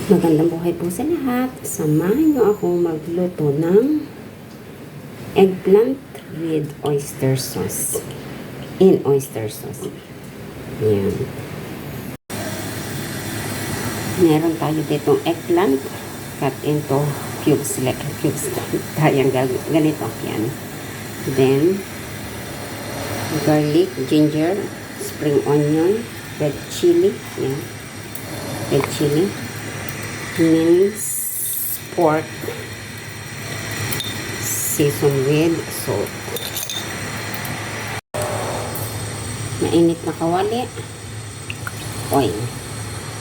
Magandang buhay po sa lahat. Samahan niyo ako magluto ng eggplant with oyster sauce. In oyster sauce. Yan. Meron tayo ditong eggplant cut into cubes. Like cubes. Tayang ganito. Yan. Then, garlic, ginger, spring onion, red chili. Yan. Red chili. Minced pork, seasoned with salt. Mainit na kawali, oil.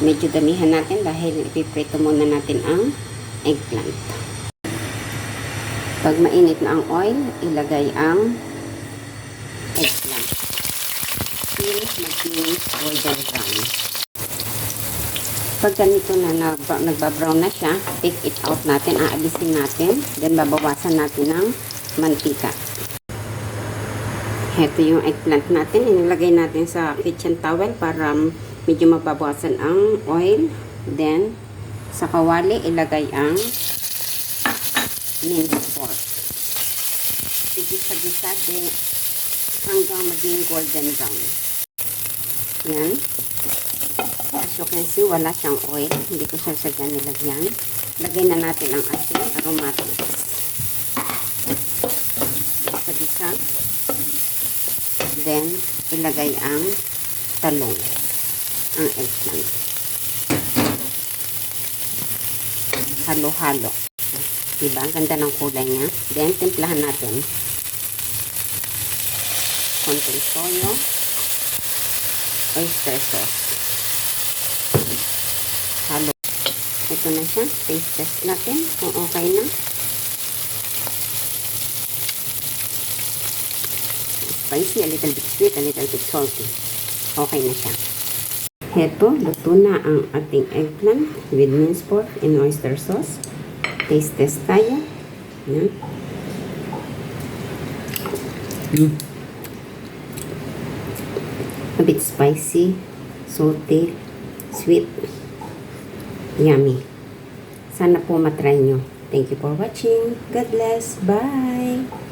Medyo damihan natin dahil ipiprito muna natin ang eggplant. Pag mainit na ang oil, ilagay ang eggplant. Till maging golden brown. Pag ganito na nagbabrown na siya, take it out natin, aalisin natin, then babawasan natin ng mantika. Ito yung eggplant natin, inilagay natin sa kitchen towel para medyo mababawasan ang oil. Then, sa kawali, ilagay ang minced pork. Igisa-gisa din hanggang maging golden brown. Yan. As you can see, wala siyang oil. Hindi ko siya sadya nilagyan. Lagay na natin ang ating aromatics. Isa-isa. Then, ilagay ang talong. Ang eggplant. Halo-halo. Diba? Ang ganda ng kulay niya. Then, timplahan natin. Konting toyo. Oyster sauce. Halo. Ito na siya. Taste test natin kung okay na. Spicy, a little bit sweet, a little bit salty. Okay na siya. Ito, luto na ang ating eggplant with minced pork and oyster sauce. Taste test tayo. Yan. A bit spicy, salty, sweet. Yummy. Sana po matry nyo. Thank you for watching. God bless. Bye!